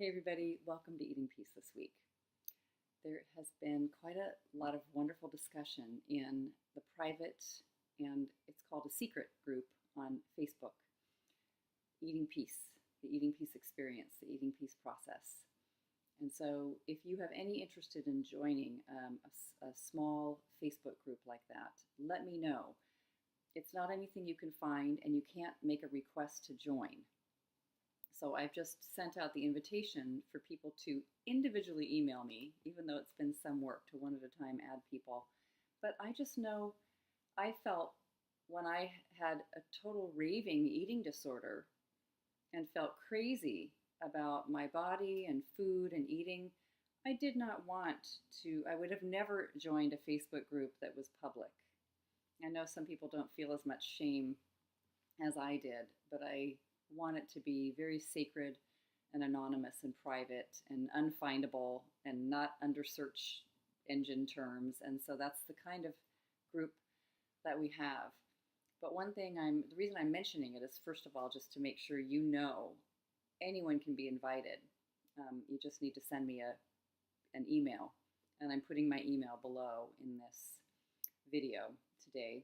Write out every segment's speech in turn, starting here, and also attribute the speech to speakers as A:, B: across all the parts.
A: Hey everybody, welcome to Eating Peace this week. There has been quite a lot of wonderful discussion in the private and it's called a secret group on Facebook, Eating Peace, the Eating Peace experience, the Eating Peace process. And so if you have any interest in joining a small Facebook group like that, let me know. It's not anything you can find and you can't make a request to join. So I've just sent out the invitation for people to individually email me, even though it's been some work to one at a time add people. But I just know I felt when I had a total raving eating disorder and felt crazy about my body and food and eating, I did not want to, I would have never joined a Facebook group that was public. I know some people don't feel as much shame as I did, but I want it to be very sacred and anonymous and private and unfindable and not under search engine terms. And so that's the kind of group that we have. But the reason I'm mentioning it is, first of all, just to make sure you know anyone can be invited. You just need to send me an email, and I'm putting my email below in this video today.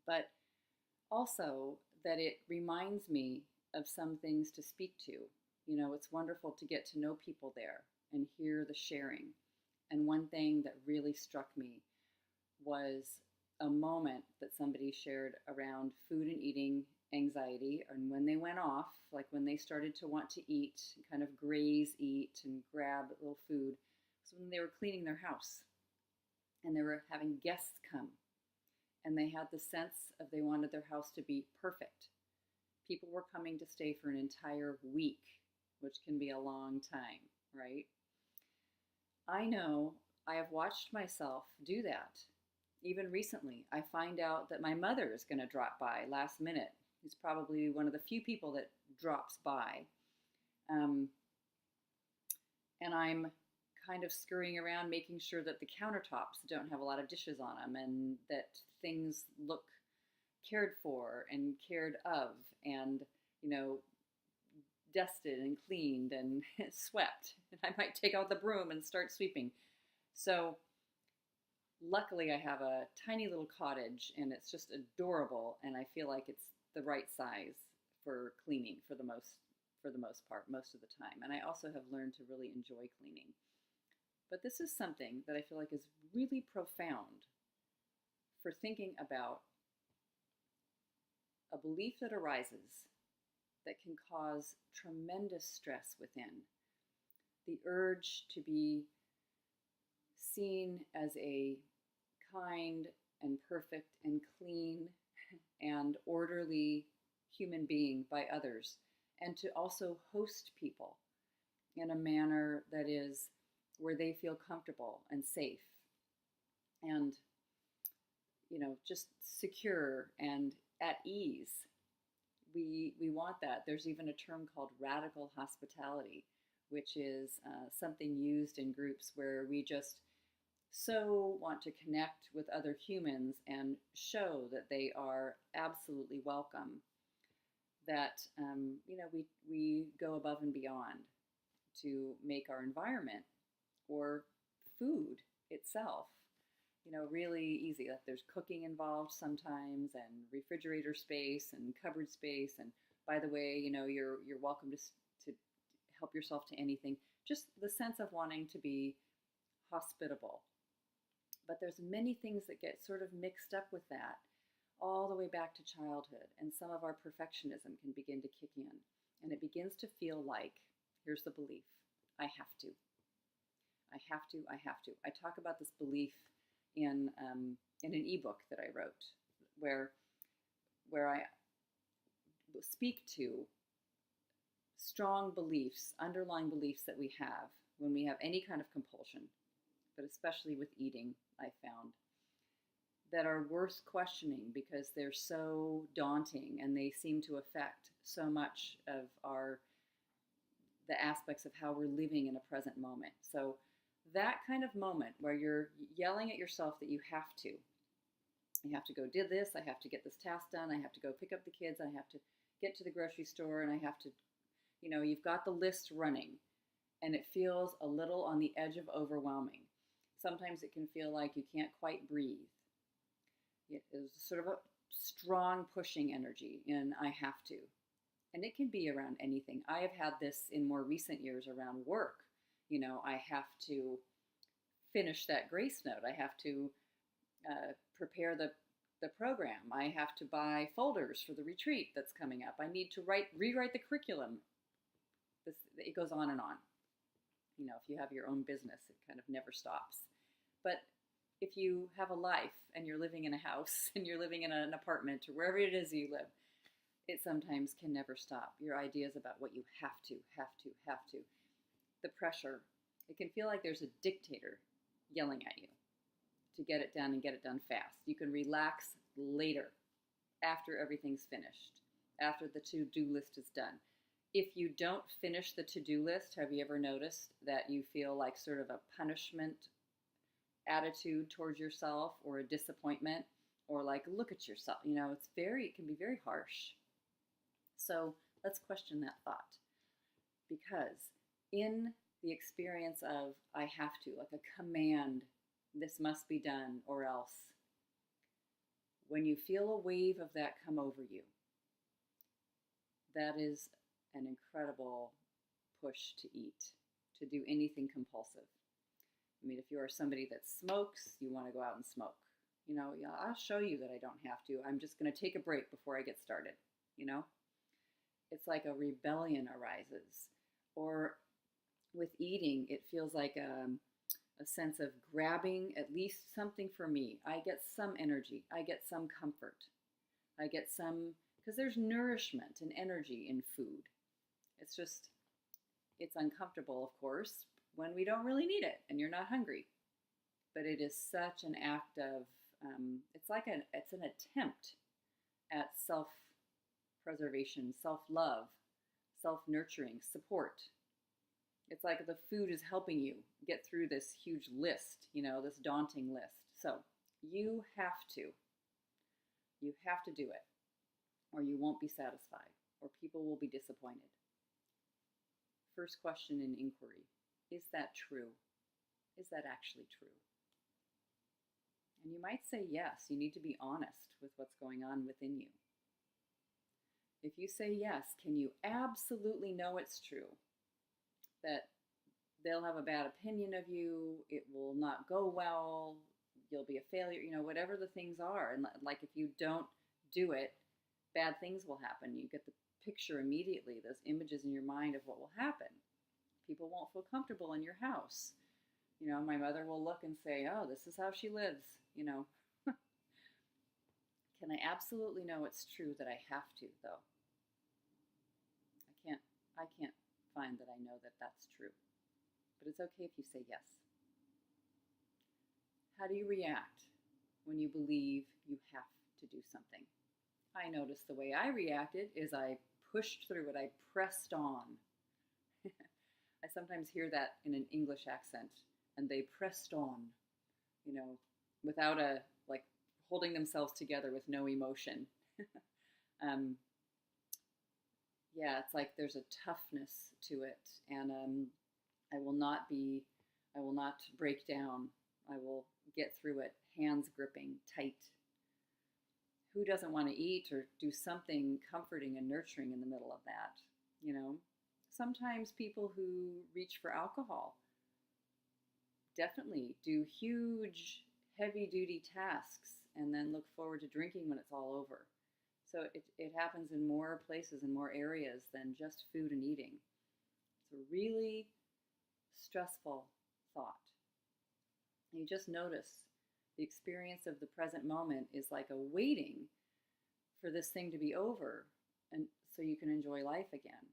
A: But also that it reminds me of some things to speak to. You know, it's wonderful to get to know people there and hear the sharing. And one thing that really struck me was a moment that somebody shared around food and eating anxiety, and when they went off, like when they started to want to eat, kind of graze eat and grab a little food, was when they were cleaning their house and they were having guests come. And they had the sense of they wanted their house to be perfect. People were coming to stay for an entire week, which can be a long time, right? I know I have watched myself do that. Even recently, I find out that my mother is going to drop by last minute. He's probably one of the few people that drops by. And I'm kind of scurrying around making sure that the countertops don't have a lot of dishes on them and that things look cared for and cared of and, you know, dusted and cleaned and swept. And I might take out the broom and start sweeping. So luckily I have a tiny little cottage and it's just adorable, and I feel like it's the right size for cleaning for the most part, most of the time. And I also have learned to really enjoy cleaning. But this is something that I feel like is really profound for thinking about a belief that arises that can cause tremendous stress within. The urge to be seen as a kind and perfect and clean and orderly human being by others, and to also host people in a manner that is where they feel comfortable and safe and, you know, just secure and at ease. We want that. There's even a term called radical hospitality, which is something used in groups where we just so want to connect with other humans and show that they are absolutely welcome, that you know, we go above and beyond to make our environment or food itself, you know, really easy. Like there's cooking involved sometimes, and refrigerator space and cupboard space. And by the way, you know, you're welcome to help yourself to anything. Just the sense of wanting to be hospitable. But there's many things that get sort of mixed up with that, all the way back to childhood. And some of our perfectionism can begin to kick in. And it begins to feel like, here's the belief, I have to. I have to, I have to. I talk about this belief in an ebook that I wrote, where I speak to strong beliefs, underlying beliefs that we have when we have any kind of compulsion, but especially with eating, I found, that are worth questioning because they're so daunting and they seem to affect so much of the aspects of how we're living in a present moment. So that kind of moment where you're yelling at yourself that you have to go do this, I have to get this task done, I have to go pick up the kids, I have to get to the grocery store, and I have to You know, you've got the list running and it feels a little on the edge of overwhelming. Sometimes it can feel like you can't quite breathe. It is sort of a strong pushing energy in I have to. And it can be around anything. I have had this in more recent years around work. You know, I have to finish that grace note. I have to prepare the program. I have to buy folders for the retreat that's coming up. I need to rewrite the curriculum. It goes on and on. You know, if you have your own business, it kind of never stops. But if you have a life and you're living in a house and you're living in an apartment or wherever it is you live, it sometimes can never stop. Your ideas about what you have to. The pressure. It can feel like there's a dictator yelling at you to get it done and get it done fast. You can relax later, after everything's finished, after the to-do list is done. If you don't finish the to-do list, have you ever noticed that you feel like sort of a punishment attitude towards yourself, or a disappointment, or like, look at yourself? You know, it can be very harsh. So let's question that thought, because in the experience of I have to, like a command, this must be done or else, when you feel a wave of that come over you, that is an incredible push to eat, to do anything compulsive. I mean, if you are somebody that smokes, you want to go out and smoke. You know, yeah, I'll show you that I don't have to. I'm just going to take a break before I get started, you know? It's like a rebellion arises. Or with eating, it feels like a sense of grabbing at least something for me. I get some energy. I get some comfort. I get some, because there's nourishment and energy in food. It's uncomfortable, of course, when we don't really need it and you're not hungry. But it is such an act of, it's an attempt at self-preservation, self-love, self-nurturing, support. It's like the food is helping you get through this huge list, you know, this daunting list. So you have to do it, or you won't be satisfied, or people will be disappointed. First question in inquiry, is that true? Is that actually true? And you might say yes. You need to be honest with what's going on within you. If you say yes, can you absolutely know it's true? That they'll have a bad opinion of you, it will not go well, you'll be a failure, you know, whatever the things are. And like if you don't do it, bad things will happen. You get the picture immediately, those images in your mind of what will happen. People won't feel comfortable in your house. You know, my mother will look and say, oh, this is how she lives, you know. Can I absolutely know it's true that I have to, though? I can't find that I know that that's true. But it's okay if you say yes. How do you react when you believe you have to do something? I noticed the way I reacted is I pushed through it. I pressed on. I sometimes hear that in an English accent, and they pressed on, you know, without like holding themselves together with no emotion. Yeah, it's like there's a toughness to it, and I will not break down. I will get through it, hands gripping tight. Who doesn't want to eat or do something comforting and nurturing in the middle of that, you know? Sometimes people who reach for alcohol definitely do huge, heavy-duty tasks and then look forward to drinking when it's all over. So it happens in more places and more areas than just food and eating. It's a really stressful thought. You just notice the experience of the present moment is like a waiting for this thing to be over, and so you can enjoy life again.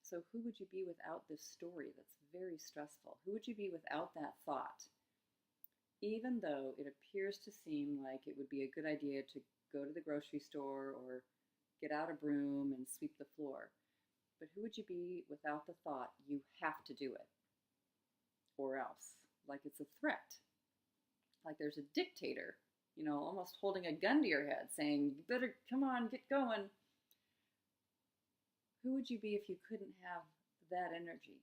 A: So who would you be without this story that's very stressful? Who would you be without that thought? Even though it appears to seem like it would be a good idea to go to the grocery store or get out a broom and sweep the floor. But who would you be without the thought you have to do it? Or else, like it's a threat. Like there's a dictator, you know, almost holding a gun to your head saying, you better, come on, get going. Who would you be if you couldn't have that energy?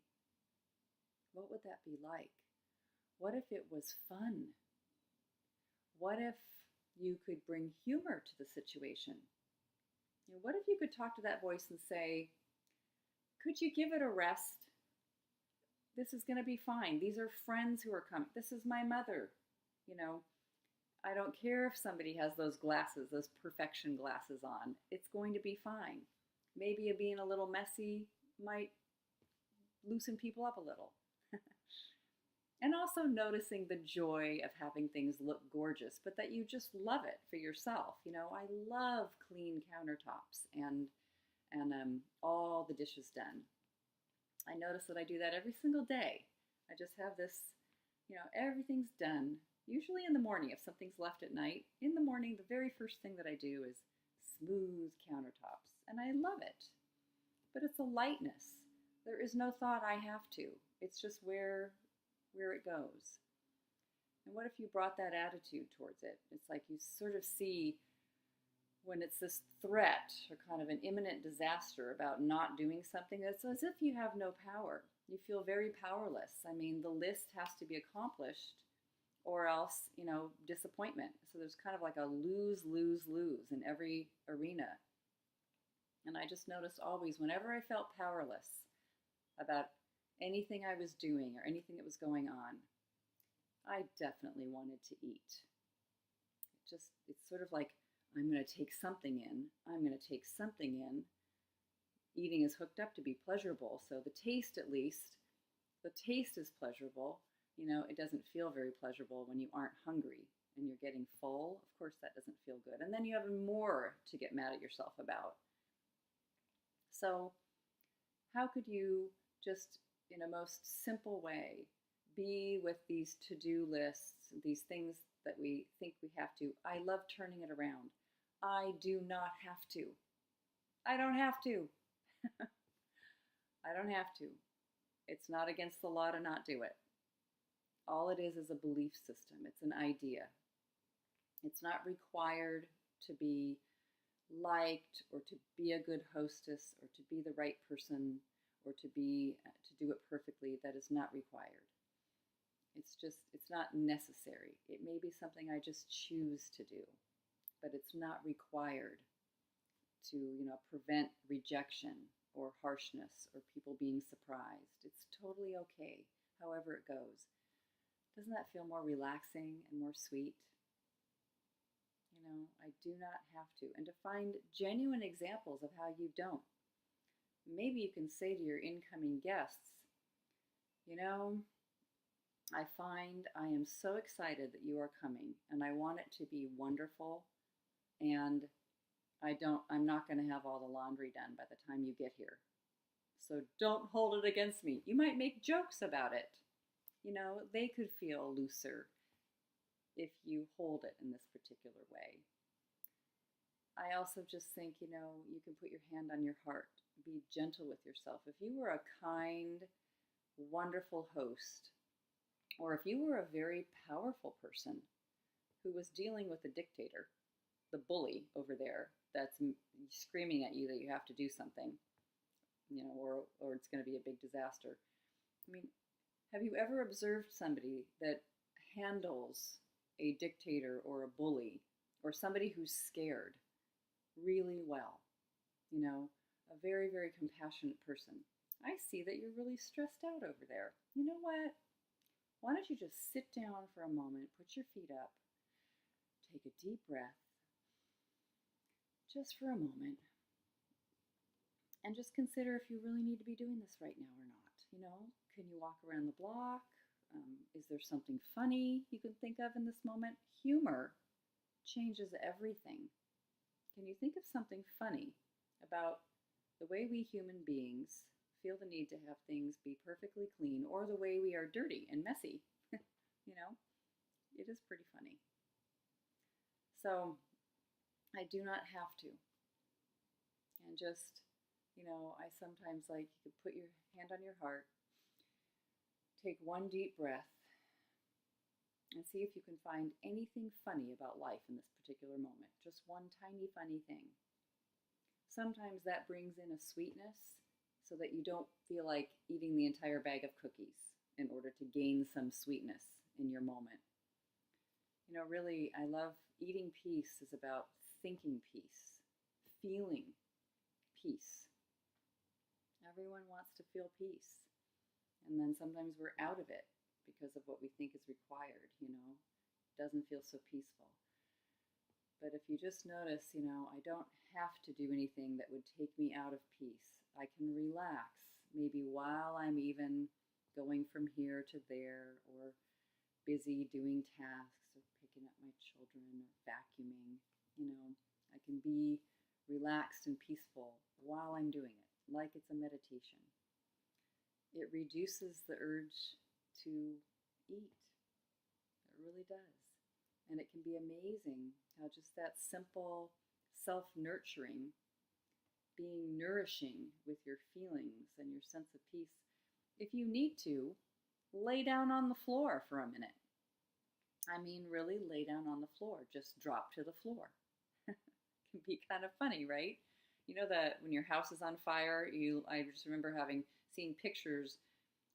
A: What would that be like? What if it was fun? What if you could bring humor to the situation? What if you could talk to that voice and say, could you give it a rest? This is going to be fine. These are friends who are coming. This is my mother. You know, I don't care if somebody has those glasses, those perfection glasses on. It's going to be fine. Maybe being a little messy might loosen people up a little. And also noticing the joy of having things look gorgeous, but that you just love it for yourself. You know, I love clean countertops and all the dishes done. I notice that I do that every single day. I just have this, everything's done. Usually in the morning, if something's left at night, in the morning, the very first thing that I do is smooth countertops. And I love it. But it's a lightness. There is no thought I have to. It's just where it goes. And what if you brought that attitude towards it? It's like you sort of see when it's this threat or kind of an imminent disaster about not doing something, it's as if you have no power. You feel very powerless. I mean, the list has to be accomplished or else, disappointment. So there's kind of like a lose, lose, lose in every arena. And I just noticed always, whenever I felt powerless about anything I was doing or anything that was going on, I definitely wanted to eat. It's sort of like, I'm going to take something in. I'm going to take something in. Eating is hooked up to be pleasurable. So the taste, at least, the taste is pleasurable. It doesn't feel very pleasurable when you aren't hungry and you're getting full. Of course, that doesn't feel good. And then you have more to get mad at yourself about. So how could you just, in a most simple way, be with these to-do lists, these things that we think we have to? I love turning it around. I do not have to. I don't have to. I don't have to. It's not against the law to not do it. All it is a belief system. It's an idea. It's not required to be liked or to be a good hostess or to be the right person or to do it perfectly. That is not required. It's not necessary. It may be something I just choose to do, but it's not required to, prevent rejection or harshness or people being surprised. It's totally okay, however it goes. Doesn't that feel more relaxing and more sweet? I do not have to. And to find genuine examples of how you don't. Maybe you can say to your incoming guests, I find I am so excited that you are coming, and I want it to be wonderful, and I'm not going to have all the laundry done by the time you get here. So don't hold it against me. You might make jokes about it. They could feel looser if you hold it in this particular way. I also just think, you can put your hand on your heart. Be gentle with yourself. If you were a kind, wonderful host, or if you were a very powerful person who was dealing with a dictator, the bully over there that's screaming at you that you have to do something, or it's going to be a big disaster. I mean, have you ever observed somebody that handles a dictator or a bully or somebody who's scared really well? A very, very compassionate person. I see that you're really stressed out over there. You know what? Why don't you just sit down for a moment, put your feet up, take a deep breath, just for a moment, and just consider if you really need to be doing this right now or not. Can you walk around the block? Is there something funny you can think of in this moment? Humor changes everything. Can you think of something funny about the way we human beings feel the need to have things be perfectly clean, or the way we are dirty and messy? It is pretty funny. So I do not have to. And just, I sometimes you could put your hand on your heart, take one deep breath, and see if you can find anything funny about life in this particular moment. Just one tiny funny thing. Sometimes that brings in a sweetness so that you don't feel like eating the entire bag of cookies in order to gain some sweetness in your moment. You know, really, I love eating peace is about thinking peace, feeling peace. Everyone wants to feel peace. And then sometimes we're out of it because of what we think is required, It doesn't feel so peaceful. But if you just notice, I don't have to do anything that would take me out of peace. I can relax, maybe while I'm even going from here to there, or busy doing tasks, or picking up my children, or vacuuming. I can be relaxed and peaceful while I'm doing it, like it's a meditation. It reduces the urge to eat. It really does. And it can be amazing how just that simple self-nurturing, being nourishing with your feelings and your sense of peace. If you need to, lay down on the floor for a minute. I mean, really lay down on the floor. Just drop to the floor. It can be kind of funny, right? You know that when your house is on fire, I just remember seen pictures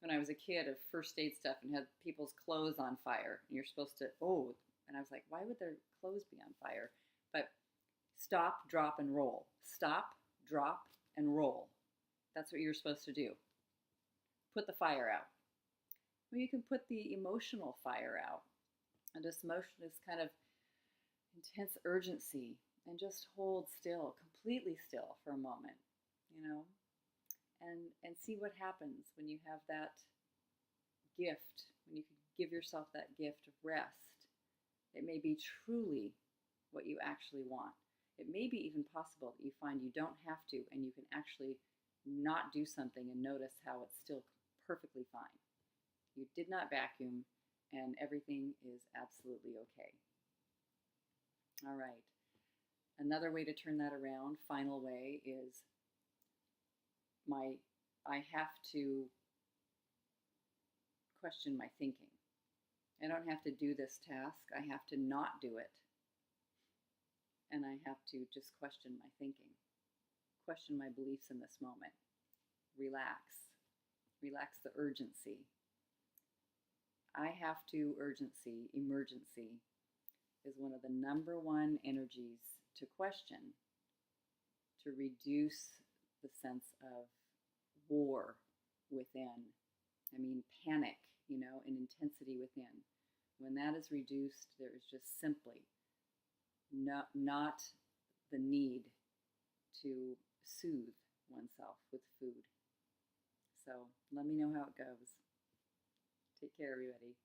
A: when I was a kid of first aid stuff and had people's clothes on fire. And you're supposed to, and I was like, why would their clothes be on fire? But stop, drop, and roll. Stop, drop, and roll. That's what you're supposed to do. Put the fire out. Well, you can put the emotional fire out. And this kind of intense urgency, and just hold still, completely still for a moment, and see what happens when you have that gift, when you can give yourself that gift of rest. It may be truly what you actually want. It may be even possible that you find you don't have to, and you can actually not do something and notice how it's still perfectly fine. You did not vacuum, and everything is absolutely okay. All right. Another way to turn that around, final way, is I have to question my thinking. I don't have to do this task. I have to not do it. And I have to just question my thinking. Question my beliefs in this moment. Relax. Relax the urgency. I have to urgency, emergency, is one of the number one energies to question, to reduce the sense of war within. I mean, panic, and intensity within. When that is reduced, there is just simply not the need to soothe oneself with food. So let me know how it goes. Take care, everybody.